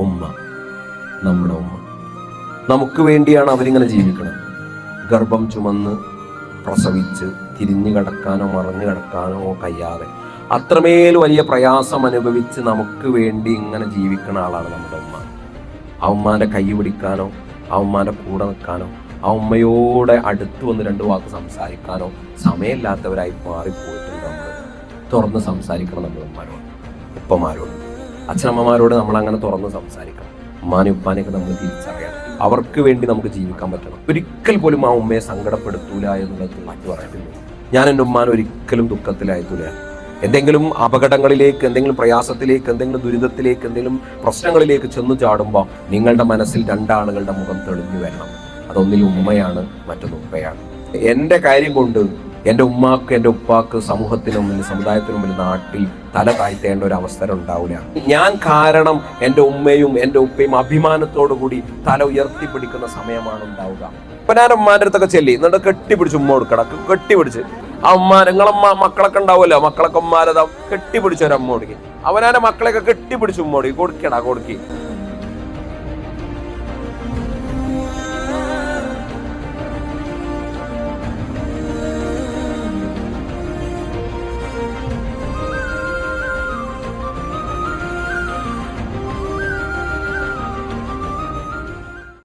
ഉമ്മ, നമ്മുടെ ഉമ്മ. നമുക്ക് വേണ്ടിയാണ് അവരിങ്ങനെ ജീവിക്കുന്നത്. ഗർഭം ചുമന്ന് പ്രസവിച്ച് തിരിഞ്ഞു കിടക്കാനോ മറഞ്ഞു കിടക്കാനോ കഴിയാതെ അത്രമേൽ വലിയ പ്രയാസം അനുഭവിച്ച് നമുക്ക് വേണ്ടി ഇങ്ങനെ ജീവിക്കുന്ന ആളാണ് നമ്മുടെ ഉമ്മ. ആ ഉമ്മാൻ്റെ കൈ പിടിക്കാനോ ആ ഉമ്മാൻ്റെ കൂടെ നിൽക്കാനോ ആ ഉമ്മയോടെ അടുത്ത് വന്ന് 2 വാക്ക് സംസാരിക്കാനോ സമയമില്ലാത്തവരായി മാറിപ്പോയിട്ടുണ്ട്. നമ്മൾ തുറന്ന് സംസാരിക്കണം നമ്മുടെ ഉമ്മാരോട്, ഉപ്പമാരോട്, അച്ഛനമ്മമാരോട് നമ്മൾ അങ്ങനെ തുറന്ന് സംസാരിക്കണം. ഉമ്മാനെ ഉപ്പാനെയൊക്കെ നമ്മൾ തിരിച്ചറിയണം. അവർക്ക് വേണ്ടി നമുക്ക് ജീവിക്കാൻ പറ്റണം. ഒരിക്കൽ പോലും ആ ഉമ്മയെ സങ്കടപ്പെടുത്തൂല എന്നുള്ളത് മാറ്റി പറയത്തില്ല. ഞാൻ എൻ്റെ ഉമ്മാനെ ഒരിക്കലും ദുഃഖത്തിലായിട്ടില്ല. എന്തെങ്കിലും അപകടങ്ങളിലേക്ക്, എന്തെങ്കിലും പ്രയാസത്തിലേക്ക്, എന്തെങ്കിലും ദുരിതത്തിലേക്ക്, എന്തെങ്കിലും പ്രശ്നങ്ങളിലേക്ക് ചെന്ന് ചാടുമ്പോൾ നിങ്ങളുടെ മനസ്സിൽ 2 ആളുകളുടെ മുഖം തെളിഞ്ഞു വരണം. അതൊന്നിൽ ഉമ്മയാണ്, മറ്റൊന്ന് ഉപ്പയാണ്. എൻ്റെ കാര്യം കൊണ്ട് എൻ്റെ ഉമ്മാക്ക്, എൻ്റെ ഉപ്പാക്ക് സമൂഹത്തിന് മുമ്പിൽ, സമുദായത്തിന് മുമ്പിൽ, നാട്ടിൽ തല താഴ്ത്തേണ്ട ഒരു അവസരം ഉണ്ടാവില്ല. ഞാൻ കാരണം എൻ്റെ ഉമ്മയും എൻ്റെ ഉപ്പയും അഭിമാനത്തോടു കൂടി തല ഉയർത്തിപ്പിടിക്കുന്ന സമയമാണ് ഉണ്ടാവുക. ഇപ്പൊ ഞാൻ ഉമ്മാൻ്റെ അടുത്തൊക്കെ ചെല്ലി എന്നിട്ട് കെട്ടിപ്പിടിച്ച് ഉമ്മ കൊടുക്കണം. കെട്ടിപ്പിടിച്ച് ആ ഉമ്മ, നിങ്ങളമ്മ മക്കളൊക്കെ ഉണ്ടാവുമല്ലോ, മക്കളൊക്കെ ഉമ്മാരതാ കെട്ടിപ്പിടിച്ച ഒരമ്മ കൊടുക്കി. അവനാന്റെ മക്കളെയൊക്കെ കെട്ടിപ്പിടിച്ച് ഉമ്മ കൊടുക്കി. കൊടുക്കടാ കൊടുക്കി.